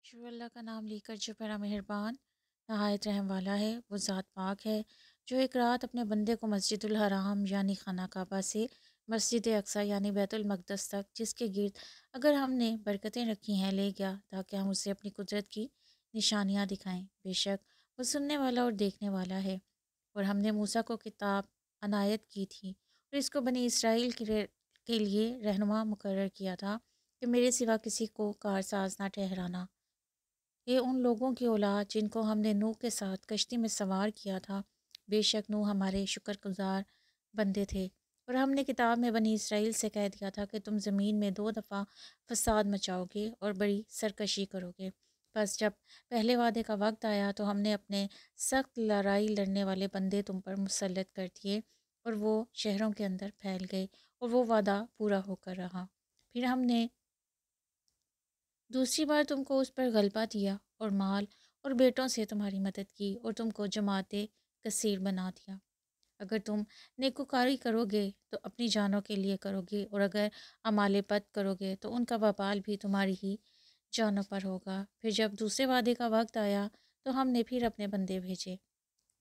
شروع اللہ کا نام لے کر جو بڑا مہربان نہایت رحم والا ہے، وہ ذات پاک ہے جو ایک رات اپنے بندے کو مسجد الحرام یعنی خانہ کعبہ سے مسجد اقصیٰ یعنی بیت المقدس تک، جس کے گرد اگر ہم نے برکتیں رکھی ہیں، لے گیا تاکہ ہم اسے اپنی قدرت کی نشانیاں دکھائیں۔ بے شک وہ سننے والا اور دیکھنے والا ہے۔ اور ہم نے موسیٰ کو کتاب عنایت کی تھی اور اس کو بنی اسرائیل کے لیے رہنما مقرر کیا تھا کہ میرے سوا کسی کو کارساز نہ ٹھہرانا۔ یہ ان لوگوں کی اولاد جن کو ہم نے نوح کے ساتھ کشتی میں سوار کیا تھا۔ بے شک نوح ہمارے شکر گزار بندے تھے، اور ہم نے کتاب میں بنی اسرائیل سے کہہ دیا تھا کہ تم زمین میں 2 دفعہ فساد مچاؤ گے اور بڑی سرکشی کرو گے۔ بس جب پہلے وعدے کا وقت آیا تو ہم نے اپنے سخت لڑائی لڑنے والے بندے تم پر مسلط کر دیے، اور وہ شہروں کے اندر پھیل گئے، اور وہ وعدہ پورا ہو کر رہا۔ پھر ہم نے دوسری بار تم کو اس پر غلبہ دیا اور مال اور بیٹوں سے تمہاری مدد کی، اور تم کو جماعت کثیر بنا دیا۔ اگر تم نیکوکاری کرو گے تو اپنی جانوں کے لیے کرو گے، اور اگر اعمال بد کرو گے تو ان کا وبال بھی تمہاری ہی جانوں پر ہوگا۔ پھر جب دوسرے وعدے کا وقت آیا تو ہم نے پھر اپنے بندے بھیجے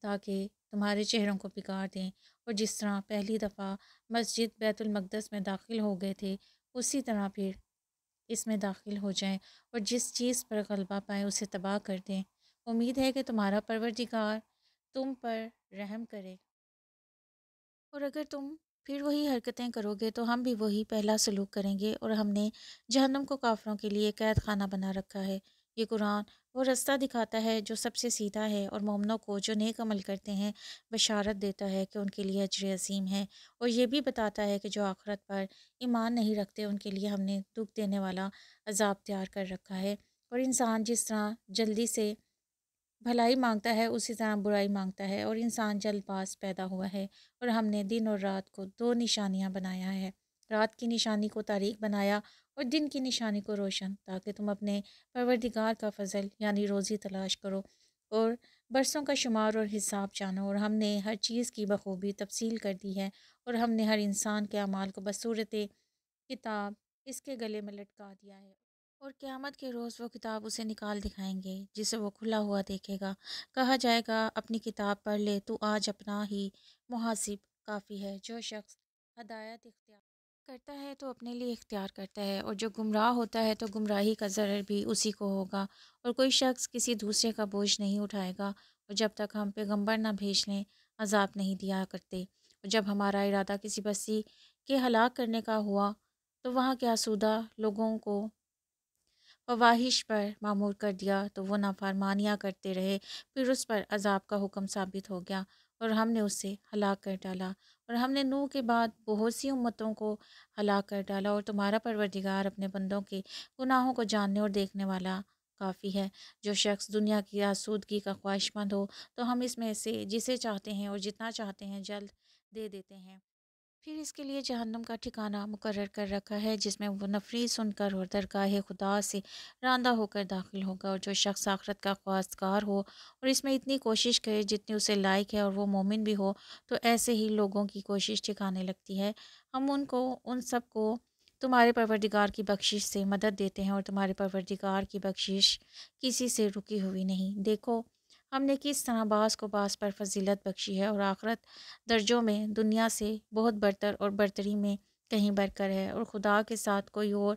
تاکہ تمہارے چہروں کو بگاڑ دیں، اور جس طرح پہلی دفعہ مسجد بیت المقدس میں داخل ہو گئے تھے، اسی طرح پھر اس میں داخل ہو جائیں، اور جس چیز پر غلبہ پائیں اسے تباہ کر دیں۔ امید ہے کہ تمہارا پروردگار تم پر رحم کرے، اور اگر تم پھر وہی حرکتیں کرو گے تو ہم بھی وہی پہلا سلوک کریں گے، اور ہم نے جہنم کو کافروں کے لیے قید خانہ بنا رکھا ہے۔ یہ قرآن وہ رستہ دکھاتا ہے جو سب سے سیدھا ہے، اور مومنوں کو جو نیک عمل کرتے ہیں بشارت دیتا ہے کہ ان کے لیے اجر عظیم ہے، اور یہ بھی بتاتا ہے کہ جو آخرت پر ایمان نہیں رکھتے ان کے لیے ہم نے دکھ دینے والا عذاب تیار کر رکھا ہے۔ اور انسان جس طرح جلدی سے بھلائی مانگتا ہے اسی طرح برائی مانگتا ہے، اور انسان جلد باز پیدا ہوا ہے۔ اور ہم نے دن اور رات کو 2 نشانیاں بنایا ہے، رات کی نشانی کو تاریک بنایا اور دن کی نشانی کو روشن، تاکہ تم اپنے پروردگار کا فضل یعنی روزی تلاش کرو اور برسوں کا شمار اور حساب جانو۔ اور ہم نے ہر چیز کی بخوبی تفصیل کر دی ہے، اور ہم نے ہر انسان کے اعمال کو بصورت کتاب اس کے گلے میں لٹکا دیا ہے، اور قیامت کے روز وہ کتاب اسے نکال دکھائیں گے جسے وہ کھلا ہوا دیکھے گا۔ کہا جائے گا اپنی کتاب پڑھ لے، تو آج اپنا ہی محاسب کافی ہے۔ جو شخص ہدایت اختیار کرتا ہے تو اپنے لیے اختیار کرتا ہے، اور جو گمراہ ہوتا ہے تو گمراہی کا ضرر بھی اسی کو ہوگا، اور کوئی شخص کسی دوسرے کا بوجھ نہیں اٹھائے گا، اور جب تک ہم پیغمبر نہ بھیج لیں عذاب نہیں دیا کرتے۔ اور جب ہمارا ارادہ کسی بستی کے ہلاک کرنے کا ہوا تو وہاں کے آسودہ لوگوں کو فواہش پر معمور کر دیا تو وہ نافرمانیاں کرتے رہے، پھر اس پر عذاب کا حکم ثابت ہو گیا اور ہم نے اسے ہلاک کر ڈالا، اور ہم نے نوح کے بعد بہت سی امتوں کو ہلاک کر ڈالا، اور تمہارا پروردگار اپنے بندوں کے گناہوں کو جاننے اور دیکھنے والا کافی ہے۔ جو شخص دنیا کی آسودگی کا خواہش مند ہو تو ہم اس میں سے جسے چاہتے ہیں اور جتنا چاہتے ہیں جلد دے دیتے ہیں۔ پھر اس کے لیے جہنم کا ٹھکانہ مقرر کر رکھا ہے، جس میں وہ نفری سن کر اور درگاہ خدا سے راندہ ہو کر داخل ہوگا۔ اور جو شخص آخرت کا خواستگار ہو اور اس میں اتنی کوشش کرے جتنی اسے لائق ہے، اور وہ مومن بھی ہو، تو ایسے ہی لوگوں کی کوشش ٹھکانے لگتی ہے۔ ہم ان سب کو تمہارے پروردگار کی بخشش سے مدد دیتے ہیں، اور تمہارے پروردگار کی بخشش کسی سے رکی ہوئی نہیں۔ دیکھو ہم نے کس طرح بعض کو بعض پر فضیلت بخشی ہے، اور آخرت درجوں میں دنیا سے بہت برتر اور برتری میں کہیں برکر ہے۔ اور خدا کے ساتھ کوئی اور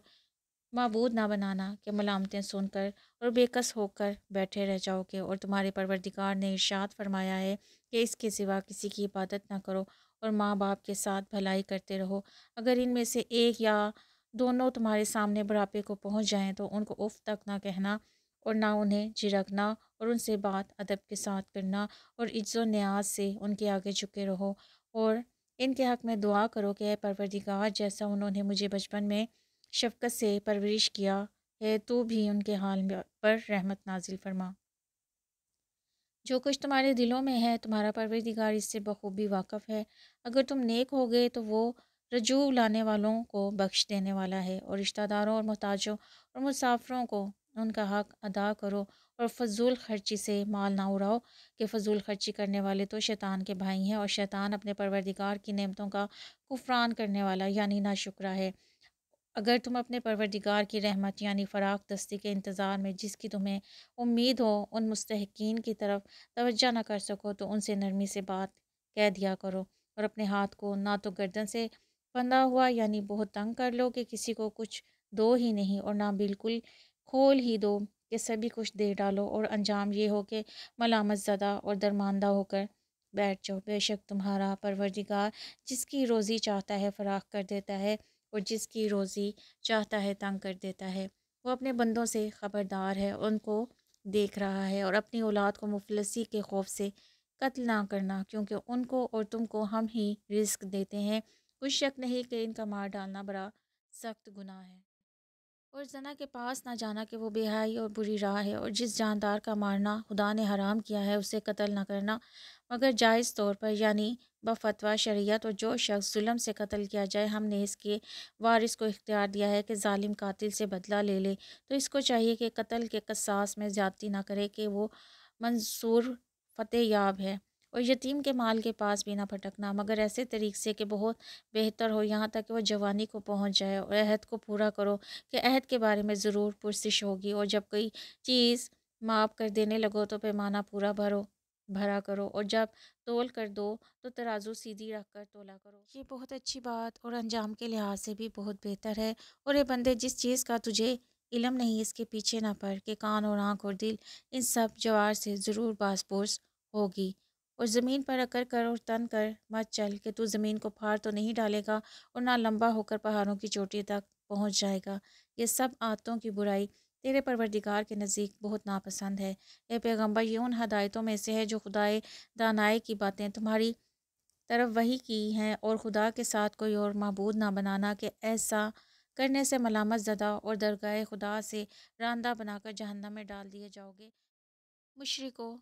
معبود نہ بنانا کہ ملامتیں سن کر اور بے کس ہو کر بیٹھے رہ جاؤ گے۔ اور تمہارے پروردگار نے ارشاد فرمایا ہے کہ اس کے سوا کسی کی عبادت نہ کرو، اور ماں باپ کے ساتھ بھلائی کرتے رہو۔ اگر ان میں سے ایک یا دونوں تمہارے سامنے بڑھاپے کو پہنچ جائیں تو ان کو اف تک نہ کہنا، اور نہ انہیں جھڑکنا، اور ان سے بات ادب کے ساتھ کرنا، اور عجز و نیاز سے ان کے آگے جھکے رہو، اور ان کے حق میں دعا کرو کہ اے پروردگار، جیسا انہوں نے مجھے بچپن میں شفقت سے پرورش کیا ہے، تو بھی ان کے حال پر رحمت نازل فرما۔ جو کچھ تمہارے دلوں میں ہے تمہارا پروردگار اس سے بخوبی واقف ہے۔ اگر تم نیک ہوگے تو وہ رجوع لانے والوں کو بخش دینے والا ہے، اور رشتہ داروں اور محتاجوں اور مسافروں کو ان کا حق ادا کرو، اور فضول خرچی سے مال نہ اڑاؤ کہ فضول خرچی کرنے والے تو شیطان کے بھائی ہیں، اور شیطان اپنے پروردگار کی نعمتوں کا کفران کرنے والا یعنی ناشکرا ہے۔ اگر تم اپنے پروردگار کی رحمت یعنی فراخ دستی کے انتظار میں جس کی تمہیں امید ہو ان مستحقین کی طرف توجہ نہ کر سکو تو ان سے نرمی سے بات کہہ دیا کرو، اور اپنے ہاتھ کو نہ تو گردن سے بندھا ہوا یعنی بہت تنگ کر لو کہ کسی کو کچھ دو ہی نہیں، اور نہ بالکل کھول ہی دو کہ سبھی کچھ دے ڈالو، اور انجام یہ ہو کہ ملامت زدہ اور درماندہ ہو کر بیٹھ جاؤ۔ بے شک تمہارا پروردگار جس کی روزی چاہتا ہے فراخ کر دیتا ہے، اور جس کی روزی چاہتا ہے تنگ کر دیتا ہے۔ وہ اپنے بندوں سے خبردار ہے، ان کو دیکھ رہا ہے، اور اپنی اولاد کو مفلسی کے خوف سے قتل نہ کرنا، کیونکہ ان کو اور تم کو ہم ہی رزق دیتے ہیں، کوئی شک نہیں کہ ان کا مار ڈالنا بڑا سخت گناہ ہے۔ اور زنا کے پاس نہ جانا کہ وہ بے حیائی اور بری راہ ہے، اور جس جاندار کا مارنا خدا نے حرام کیا ہے اسے قتل نہ کرنا مگر جائز طور پر یعنی بفتویٰ شریعت، اور جو شخص ظلم سے قتل کیا جائے ہم نے اس کے وارث کو اختیار دیا ہے کہ ظالم قاتل سے بدلہ لے لے، تو اس کو چاہیے کہ قتل کے قصاص میں زیادتی نہ کرے کہ وہ منصور فتح یاب ہے، اور یتیم کے مال کے پاس بھی نہ پھٹکنا مگر ایسے طریق سے کہ بہت بہتر ہو یہاں تک کہ وہ جوانی کو پہنچ جائے، اور عہد کو پورا کرو کہ عہد کے بارے میں ضرور پرسش ہوگی، اور جب کوئی چیز معاف کر دینے لگو تو پیمانہ پورا بھرا کرو، اور جب تول کر دو تو ترازو سیدھی رکھ کر تولا کرو۔ یہ بہت اچھی بات اور انجام کے لحاظ سے بھی بہت بہتر ہے۔ اور اے بندے، جس چیز کا تجھے علم نہیں اس کے پیچھے نہ پڑ کہ کان اور آنکھ اور دل ان سب جوار سے ضرور باز پرس ہوگی، اور زمین پر اکر کر اور تن کر مت چل کہ تو زمین کو پھاڑ تو نہیں ڈالے گا اور نہ لمبا ہو کر پہاڑوں کی چوٹی تک پہنچ جائے گا۔ یہ سب عادتوں کی برائی تیرے پروردگار کے نزدیک بہت ناپسند ہے۔ اے پیغمبر، یہ ان ہدایتوں میں سے ہے جو خدائے دانائی کی باتیں تمہاری طرف وحی کی ہیں، اور خدا کے ساتھ کوئی اور معبود نہ بنانا کہ ایسا کرنے سے ملامت زدہ اور درگاہ خدا سے راندہ بنا کر جہنم میں ڈال دیے جاؤ گے۔ مشرکو،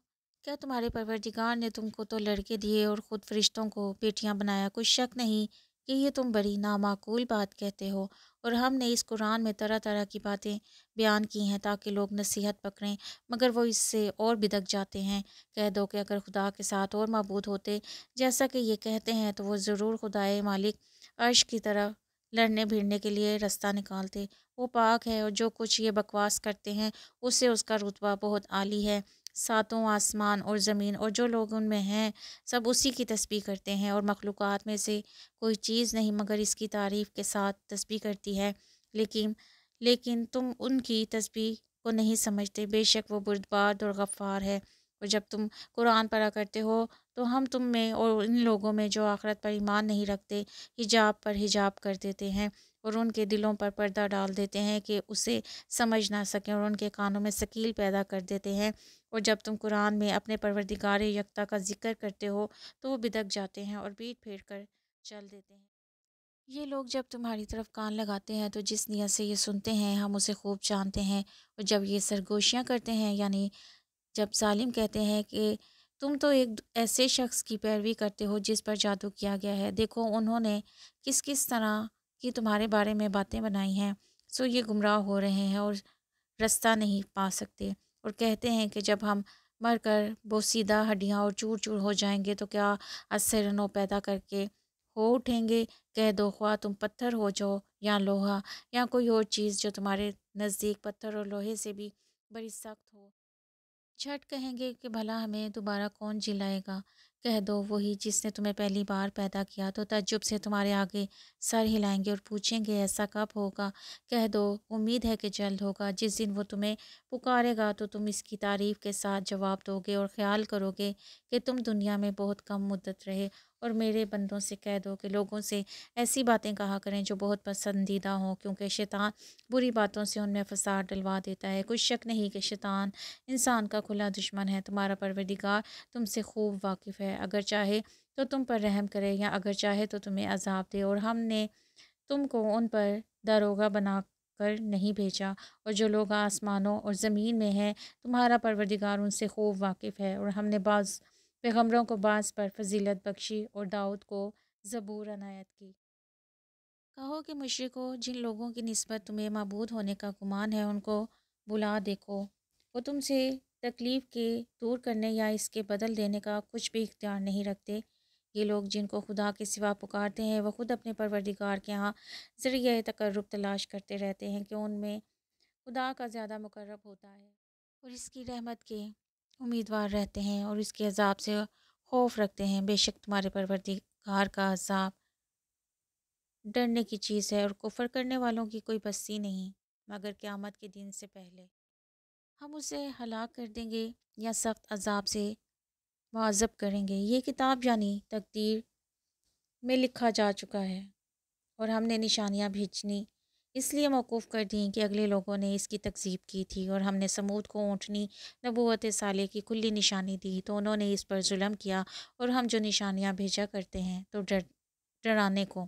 کیا تمہارے پروردگار نے تم کو تو لڑکے دیے اور خود فرشتوں کو بیٹیاں بنایا؟ کوئی شک نہیں کہ یہ تم بڑی نامعقول بات کہتے ہو، اور ہم نے اس قرآن میں طرح طرح کی باتیں بیان کی ہیں تاکہ لوگ نصیحت پکڑیں، مگر وہ اس سے اور بدک جاتے ہیں۔ کہہ دو کہ اگر خدا کے ساتھ اور معبود ہوتے جیسا کہ یہ کہتے ہیں تو وہ ضرور خدائے مالک عرش کی طرف لڑنے بھیڑنے کے لیے رستہ نکالتے۔ وہ پاک ہے، اور جو کچھ یہ بکواس کرتے ہیں اس سے اس کا رتبہ بہت عالی ہے۔ ساتوں آسمان اور زمین اور جو لوگ ان میں ہیں سب اسی کی تسبیح کرتے ہیں، اور مخلوقات میں سے کوئی چیز نہیں مگر اس کی تعریف کے ساتھ تسبیح کرتی ہے، لیکن تم ان کی تسبیح کو نہیں سمجھتے۔ بے شک وہ بردبار اور غفار ہے۔ اور جب تم قرآن پڑھا کرتے ہو تو ہم تم میں اور ان لوگوں میں جو آخرت پر ایمان نہیں رکھتے حجاب پر حجاب کر دیتے ہیں، اور ان کے دلوں پر پردہ ڈال دیتے ہیں کہ اسے سمجھ نہ سکیں، اور ان کے کانوں میں ثقیل پیدا کر دیتے ہیں، اور جب تم قرآن میں اپنے پروردگار یکتا کا ذکر کرتے ہو تو وہ بدک جاتے ہیں اور پیٹ پھیر کر چل دیتے ہیں۔ یہ لوگ جب تمہاری طرف کان لگاتے ہیں تو جس نیت سے یہ سنتے ہیں ہم اسے خوب جانتے ہیں، اور جب یہ سرگوشیاں کرتے ہیں یعنی جب ظالم کہتے ہیں کہ تم تو ایک ایسے شخص کی پیروی کرتے ہو جس پر جادو کیا گیا ہے، دیکھو انہوں نے کس کس طرح کی تمہارے بارے میں باتیں بنائی ہیں، سو یہ گمراہ ہو رہے ہیں اور رستہ نہیں پا سکتے، اور کہتے ہیں کہ جب ہم مر کر بوسیدہ ہڈیاں اور چور چور ہو جائیں گے تو کیا از سے نو پیدا کر کے ہو اٹھیں گے۔ کہہ دو خواہ تم پتھر ہو جاؤ یا لوہا یا کوئی اور چیز جو تمہارے نزدیک پتھر اور لوہے سے بھی بڑی سخت ہو، جھٹ کہیں گے کہ بھلا ہمیں دوبارہ کون جلائے گا؟ کہہ دو وہی جس نے تمہیں پہلی بار پیدا کیا، تو تعجب سے تمہارے آگے سر ہلائیں گے اور پوچھیں گے ایسا کب ہوگا؟ کہہ دو امید ہے کہ جلد ہوگا۔ جس دن وہ تمہیں پکارے گا تو تم اس کی تعریف کے ساتھ جواب دو گے اور خیال کرو گے کہ تم دنیا میں بہت کم مدت رہے۔ اور میرے بندوں سے کہہ دو کہ لوگوں سے ایسی باتیں کہا کریں جو بہت پسندیدہ ہوں، کیونکہ شیطان بری باتوں سے ان میں فساد ڈلوا دیتا ہے۔ کوئی شک نہیں کہ شیطان انسان کا کھلا دشمن ہے۔ تمہارا پروردگار تم سے خوب واقف ہے، اگر چاہے تو تم پر رحم کرے یا اگر چاہے تو تمہیں عذاب دے، اور ہم نے تم کو ان پر داروغہ بنا کر نہیں بھیجا، اور جو لوگ آسمانوں اور زمین میں ہیں تمہارا پروردگار ان سے خوب واقف ہے، اور ہم نے بعض پیغمبروں کو بعض پر فضیلت بخشی اور داؤد کو زبور عنایت کی۔ کہو کہ مشرکو، جن لوگوں کی نسبت تمہیں معبود ہونے کا گمان ہے ان کو بلا دیکھو، وہ تم سے تکلیف کے دور کرنے یا اس کے بدل دینے کا کچھ بھی اختیار نہیں رکھتے۔ یہ لوگ جن کو خدا کے سوا پکارتے ہیں وہ خود اپنے پروردگار کے ہاں ذریعہ تقرب تلاش کرتے رہتے ہیں کہ ان میں خدا کا زیادہ مقرب ہوتا ہے اور اس کی رحمت کے امیدوار رہتے ہیں اور اس کے عذاب سے خوف رکھتے ہیں۔ بے شک تمہارے پروردگار کا عذاب ڈرنے کی چیز ہے اور کفر کرنے والوں کی کوئی بستی نہیں مگر قیامت کے دن سے پہلے ہم اسے ہلاک کر دیں گے یا سخت عذاب سے معذب کریں گے۔ یہ کتاب یعنی تقدیر میں لکھا جا چکا ہے اور ہم نے نشانیاں بھیجنی اس لیے موقوف کر دیں کہ اگلے لوگوں نے اس کی تکذیب کی تھی، اور ہم نے سمود کو اونٹنی نبوت صالح کی کھلی نشانی دی تو انہوں نے اس پر ظلم کیا، اور ہم جو نشانیاں بھیجا کرتے ہیں تو ڈرانے کو۔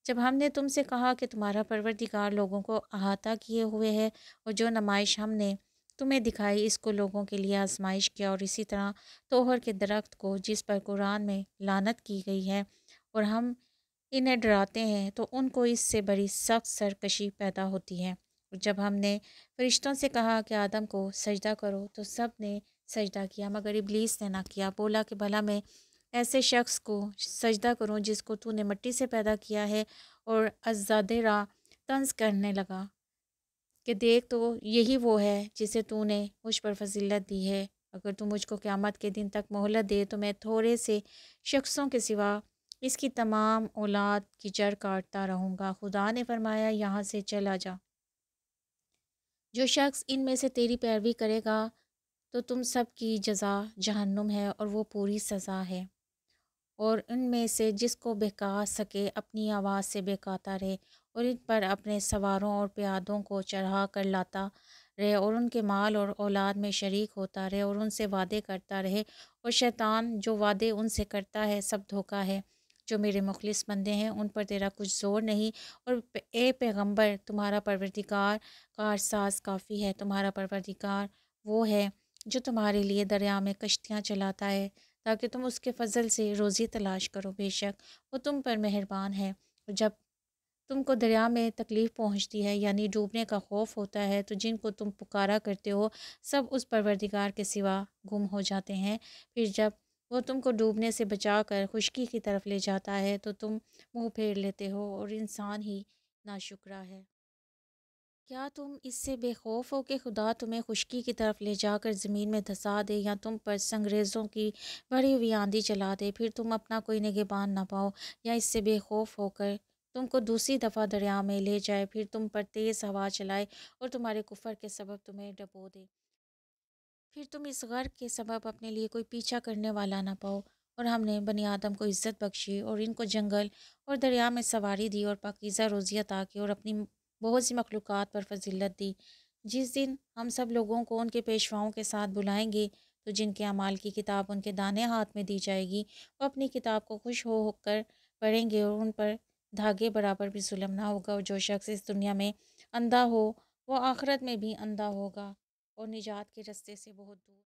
جب ہم نے تم سے کہا کہ تمہارا پروردگار لوگوں کو احاطہ کیے ہوئے ہے، اور جو نمائش ہم نے تمہیں دکھائی اس کو لوگوں کے لیے آزمائش کیا، اور اسی طرح توہر کے درخت کو جس پر قرآن میں لعنت کی گئی ہے اور ہم انہیں ڈراتے ہیں تو ان کو اس سے بڑی سخت سرکشی پیدا ہوتی ہے۔ اور جب ہم نے فرشتوں سے کہا کہ آدم کو سجدہ کرو تو سب نے سجدہ کیا مگر ابلیس نے نہ کیا، بولا کہ بھلا میں ایسے شخص کو سجدہ کروں جس کو تو نے مٹی سے پیدا کیا ہے، اور ازادہ را طنز کرنے لگا کہ دیکھ تو یہی وہ ہے جسے تو نے مجھ پر فضیلت دی ہے، اگر تو مجھ کو قیامت کے دن تک مہلت دے تو میں تھوڑے سے شخصوں کے سوا اس کی تمام اولاد کی جڑ کاٹتا رہوں گا۔ خدا نے فرمایا یہاں سے چلا جا، جو شخص ان میں سے تیری پیروی کرے گا تو تم سب کی جزا جہنم ہے اور وہ پوری سزا ہے، اور ان میں سے جس کو بہکا سکے اپنی آواز سے بہکاتا رہے اور ان پر اپنے سواروں اور پیادوں کو چڑھا کر لاتا رہے اور ان کے مال اور اولاد میں شریک ہوتا رہے اور ان سے وعدے کرتا رہے، اور شیطان جو وعدے ان سے کرتا ہے سب دھوکہ ہے۔ جو میرے مخلص بندے ہیں ان پر تیرا کچھ زور نہیں، اور اے پیغمبر تمہارا پروردگار کارساز کافی ہے۔ تمہارا پروردگار وہ ہے جو تمہارے لیے دریا میں کشتیاں چلاتا ہے تاکہ تم اس کے فضل سے روزی تلاش کرو، بے شک وہ تم پر مہربان ہے۔ اور جب تم کو دریا میں تکلیف پہنچتی ہے یعنی ڈوبنے کا خوف ہوتا ہے تو جن کو تم پکارا کرتے ہو سب اس پروردگار کے سوا گم ہو جاتے ہیں، پھر جب وہ تم کو ڈوبنے سے بچا کر خشکی کی طرف لے جاتا ہے تو تم منہ پھیر لیتے ہو، اور انسان ہی ناشکرا ہے۔ کیا تم اس سے بے خوف ہو کہ خدا تمہیں خشکی کی طرف لے جا کر زمین میں دھسا دے یا تم پر سنگریزوں کی بڑھی ہوئی آندھی چلا دے، پھر تم اپنا کوئی نگہبان نہ پاؤ، یا اس سے بے خوف ہو کر تم کو دوسری دفعہ دریا میں لے جائے، پھر تم پر تیز ہوا چلائے اور تمہارے کفر کے سبب تمہیں ڈبو دے، پھر تم اس غرق کے سبب اپنے لیے کوئی پیچھا کرنے والا نہ پاؤ۔ اور ہم نے بنی آدم کو عزت بخشی اور ان کو جنگل اور دریا میں سواری دی اور پاکیزہ روزی عطا کی اور اپنی بہت سی مخلوقات پر فضیلت دی۔ جس دن ہم سب لوگوں کو ان کے پیشواؤں کے ساتھ بلائیں گے تو جن کے اعمال کی کتاب ان کے دانے ہاتھ میں دی جائے گی وہ اپنی کتاب کو خوش ہو کر پڑھیں گے، اور ان پر دھاگے برابر بھی ظلم نہ ہوگا، اور جو شخص اس دنیا میں اندھا ہو وہ آخرت میں بھی اندھا ہوگا اور نجات کے رستے سے بہت دور۔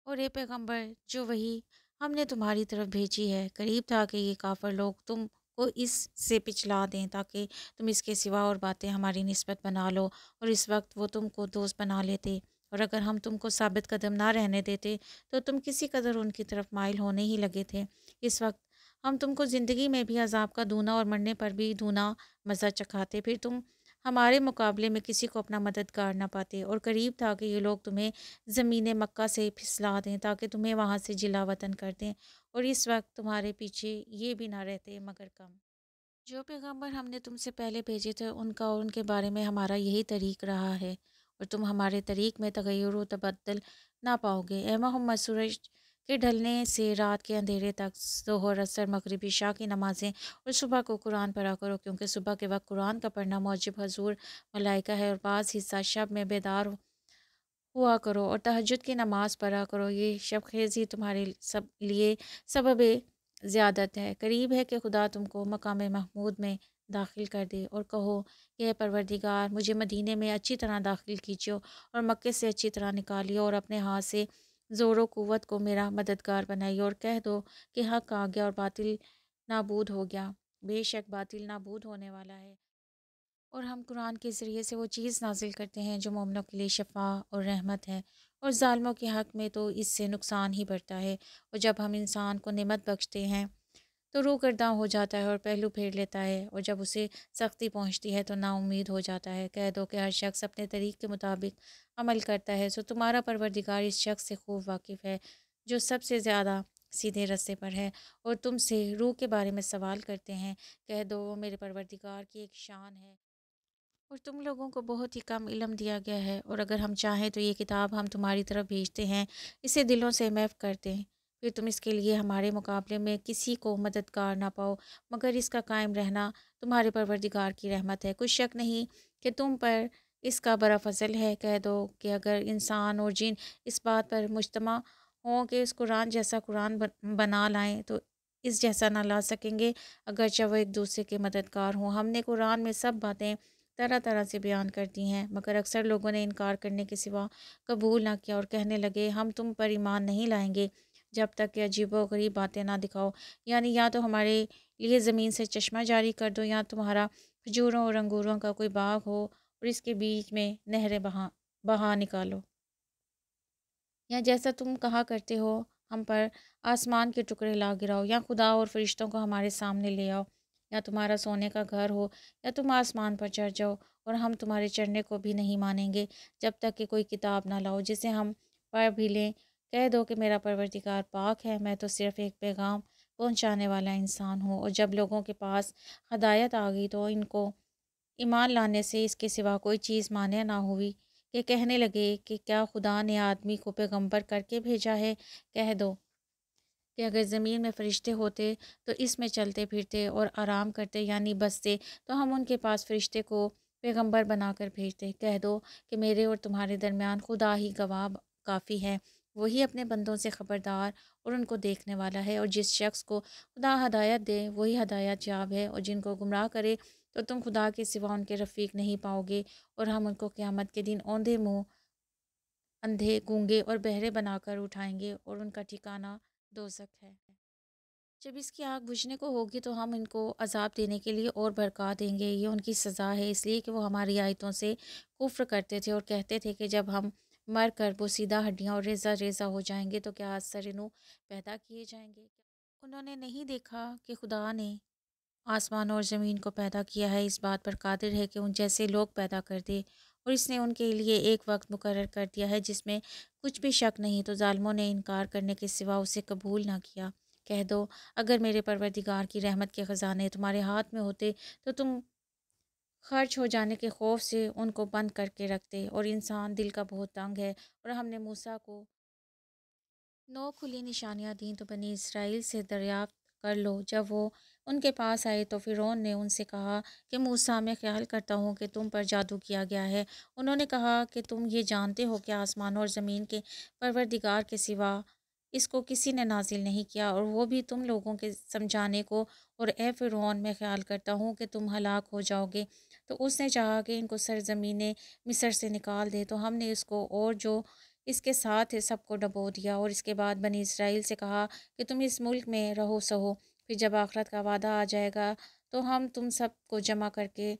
اور اے پیغمبر جو وہی ہم نے تمہاری طرف بھیجی ہے، قریب تھا کہ یہ کافر لوگ تم کو اس سے پچھلا دیں تاکہ تم اس کے سوا اور باتیں ہماری نسبت بنا لو، اور اس وقت وہ تم کو دوست بنا لیتے، اور اگر ہم تم کو ثابت قدم نہ رہنے دیتے تو تم کسی قدر ان کی طرف مائل ہونے ہی لگے تھے۔ اس وقت ہم تم کو زندگی میں بھی عذاب کا دونا اور مرنے پر بھی دونا مزہ چکھاتے، پھر تم ہمارے مقابلے میں کسی کو اپنا مددگار نہ پاتے، اور قریب تھا کہ یہ لوگ تمہیں زمین مکہ سے پھسلا دیں تاکہ تمہیں وہاں سے جلا وطن کر دیں، اور اس وقت تمہارے پیچھے یہ بھی نہ رہتے مگر کم۔ جو پیغمبر ہم نے تم سے پہلے بھیجے تھے ان کا اور ان کے بارے میں ہمارا یہی طریق رہا ہے، اور تم ہمارے طریق میں تغیر و تبدل نہ پاؤ گے۔ اے محمد سورج کے ڈھلنے سے رات کے اندھیرے تک ظہر، عصر، مغرب، عشاء کی نمازیں اور صبح کو قرآن پڑھا کرو، کیونکہ صبح کے وقت قرآن کا پڑھنا موجب حضور ملائکہ ہے، اور بعض حصہ شب میں بیدار ہوا کرو اور تہجد کی نماز پڑھا کرو، یہ شب خیزی تمہارے لیے سبب زیادت ہے۔ قریب ہے کہ خدا تم کو مقام محمود میں داخل کر دے، اور کہو کہ اے پروردگار مجھے مدینے میں اچھی طرح داخل کیجو اور مکے سے اچھی طرح نکالیو، اور اپنے ہاتھ سے زور و قوت کو میرا مددگار بنائیو، اور کہہ دو کہ حق آ گیا اور باطل نابود ہو گیا، بے شک باطل نابود ہونے والا ہے۔ اور ہم قرآن کے ذریعے سے وہ چیز نازل کرتے ہیں جو مومنوں کے لیے شفا اور رحمت ہے، اور ظالموں کے حق میں تو اس سے نقصان ہی بڑھتا ہے۔ اور جب ہم انسان کو نعمت بخشتے ہیں تو روح گرداں ہو جاتا ہے اور پہلو پھیر لیتا ہے، اور جب اسے سختی پہنچتی ہے تو نا امید ہو جاتا ہے۔ کہہ دو کہ ہر شخص اپنے طریق کے مطابق عمل کرتا ہے، سو تمہارا پروردگار اس شخص سے خوب واقف ہے جو سب سے زیادہ سیدھے رستے پر ہے اور تم سے روح کے بارے میں سوال کرتے ہیں۔ کہہ دو وہ میرے پروردگار کی ایک شان ہے اور تم لوگوں کو بہت ہی کم علم دیا گیا ہے، اور اگر ہم چاہیں تو یہ کتاب ہم تمہاری طرف بھیجتے ہیں، اسے دلوں سے محو کر دیں، پھر تم اس کے لیے ہمارے مقابلے میں کسی کو مددگار نہ پاؤ، مگر اس کا قائم رہنا تمہارے پروردگار کی رحمت ہے، کچھ شک نہیں کہ تم پر اس کا بڑا فضل ہے۔ کہہ دو کہ اگر انسان اور جن اس بات پر مجتمع ہوں کہ اس قرآن جیسا قرآن بنا لائیں تو اس جیسا نہ لا سکیں گے، اگرچہ وہ ایک دوسرے کے مددگار ہوں۔ ہم نے قرآن میں سب باتیں طرح طرح سے بیان کر دی ہیں، مگر اکثر لوگوں نے انکار کرنے کے سوا قبول نہ کیا اور کہنے لگے ہم تم پر ایمان نہیں لائیں گے جب تک کہ عجیب و غریب باتیں نہ دکھاؤ، یعنی یا تو ہمارے لیے زمین سے چشمہ جاری کر دو، یا تمہارا کھجوروں اور انگوروں کا کوئی باغ ہو اور اس کے بیچ میں نہریں بہا نکالو، یا جیسا تم کہا کرتے ہو ہم پر آسمان کے ٹکڑے لا گراؤ، یا خدا اور فرشتوں کو ہمارے سامنے لے آؤ، یا تمہارا سونے کا گھر ہو، یا تم آسمان پر چڑھ جاؤ، اور ہم تمہارے چڑھنے کو بھی نہیں مانیں گے جب تک کہ کوئی کتاب نہ لاؤ جسے ہم پڑھ بھی لیں۔ کہہ دو کہ میرا پروردگار پاک ہے، میں تو صرف ایک پیغام پہنچانے والا انسان ہوں، اور جب لوگوں کے پاس ہدایت آ گئی تو ان کو ایمان لانے سے اس کے سوا کوئی چیز مانع نہ ہوئی کہ کہنے لگے کہ کیا خدا نے آدمی کو پیغمبر کر کے بھیجا ہے۔ کہہ دو کہ اگر زمین میں فرشتے ہوتے تو اس میں چلتے پھرتے اور آرام کرتے، یعنی بستے، تو ہم ان کے پاس فرشتے کو پیغمبر بنا کر بھیجتے۔ کہہ دو کہ میرے اور تمہارے درمیان خدا ہی گواہ کافی ہے، وہی اپنے بندوں سے خبردار اور ان کو دیکھنے والا ہے، اور جس شخص کو خدا ہدایت دے وہی ہدایت یاب ہے، اور جن کو گمراہ کرے تو تم خدا کے سوا ان کے رفیق نہیں پاؤ گے، اور ہم ان کو قیامت کے دن اوندے منہ، اندھے، گونگے اور بہرے بنا کر اٹھائیں گے، اور ان کا ٹھکانہ دوزخ ہے۔ جب اس کی آگ بجھنے کو ہوگی تو ہم ان کو عذاب دینے کے لیے اور بھڑکا دیں گے، یہ ان کی سزا ہے اس لیے کہ وہ ہماری آیتوں سے کفر کرتے تھے اور کہتے تھے کہ جب ہم مر کر بوسیدہ ہڈیاں اور ریزہ ریزہ ہو جائیں گے تو کیا از سر نو پیدا کیے جائیں گے۔ انہوں نے نہیں دیکھا کہ خدا نے آسمان اور زمین کو پیدا کیا ہے، اس بات پر قادر ہے کہ ان جیسے لوگ پیدا کر دے، اور اس نے ان کے لیے ایک وقت مقرر کر دیا ہے جس میں کچھ بھی شک نہیں، تو ظالموں نے انکار کرنے کے سوا اسے قبول نہ کیا۔ کہہ دو اگر میرے پروردگار کی رحمت کے خزانے تمہارے ہاتھ میں ہوتے تو تم خرچ ہو جانے کے خوف سے ان کو بند کر کے رکھتے، اور انسان دل کا بہت تنگ ہے، اور ہم نے موسیٰ کو 9 کھلی نشانیاں دیں تو بنی اسرائیل سے دریافت کر لو۔ جب وہ ان کے پاس آئے تو فرعون نے ان سے کہا کہ موسیٰ، میں خیال کرتا ہوں کہ تم پر جادو کیا گیا ہے۔ انہوں نے کہا کہ تم یہ جانتے ہو کہ آسمان اور زمین کے پروردگار کے سوا اس کو کسی نے نازل نہیں کیا، اور وہ بھی تم لوگوں کے سمجھانے کو، اور اے فرعون، میں خیال کرتا ہوں کہ تم ہلاک ہو جاؤ گے۔ تو اس نے چاہا کہ ان کو سرزمین مصر سے نکال دے، تو ہم نے اس کو اور جو اس کے ساتھ ہے سب کو ڈبو دیا، اور اس کے بعد بنی اسرائیل سے کہا کہ تم اس ملک میں رہو سہو، پھر جب آخرت کا وعدہ آ جائے گا تو ہم تم سب کو جمع کر کے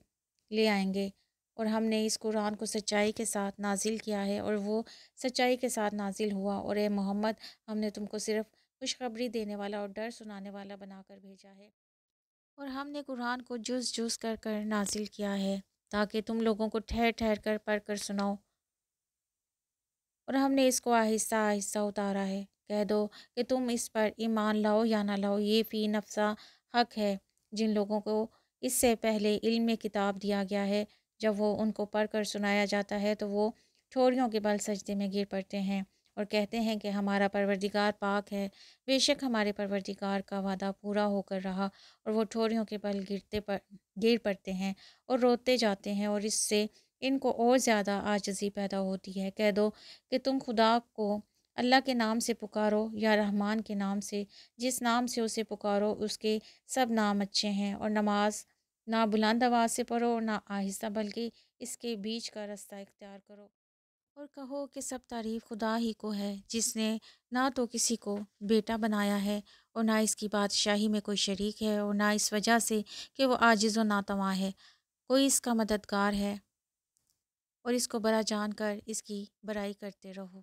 لے آئیں گے، اور ہم نے اس قرآن کو سچائی کے ساتھ نازل کیا ہے، اور وہ سچائی کے ساتھ نازل ہوا، اور اے محمد، ہم نے تم کو صرف خوشخبری دینے والا اور ڈر سنانے والا بنا کر بھیجا ہے، اور ہم نے قرآن کو جز جز کر کر نازل کیا ہے تاکہ تم لوگوں کو ٹھہر ٹھہر کر پڑھ کر سناؤ، اور ہم نے اس کو آہستہ آہستہ اتارا ہے۔ کہہ دو کہ تم اس پر ایمان لاؤ یا نہ لاؤ، یہ فی نفسہ حق ہے۔ جن لوگوں کو اس سے پہلے علم کتاب دیا گیا ہے، جب وہ ان کو پڑھ کر سنایا جاتا ہے تو وہ ٹھوڑیوں کے بل سجدے میں گر پڑتے ہیں اور کہتے ہیں کہ ہمارا پروردگار پاک ہے۔ بے شک ہمارے پروردگار کا وعدہ پورا ہو کر رہا، اور وہ ٹھوڑیوں کے بل گر پڑتے ہیں اور روتے جاتے ہیں، اور اس سے ان کو اور زیادہ عاجزی پیدا ہوتی ہے۔ کہہ دو کہ تم خدا کو اللہ کے نام سے پکارو یا رحمان کے نام سے، جس نام سے اسے پکارو اس کے سب نام اچھے ہیں، اور نماز نہ بلند آواز سے پڑھو اور نہ آہستہ، بلکہ اس کے بیچ کا رستہ اختیار کرو، اور کہو کہ سب تعریف خدا ہی کو ہے، جس نے نہ تو کسی کو بیٹا بنایا ہے اور نہ اس کی بادشاہی میں کوئی شریک ہے، اور نہ اس وجہ سے کہ وہ عاجز و ناتواں ہے کوئی اس کا مددگار ہے، اور اس کو بڑا جان کر اس کی بڑائی کرتے رہو۔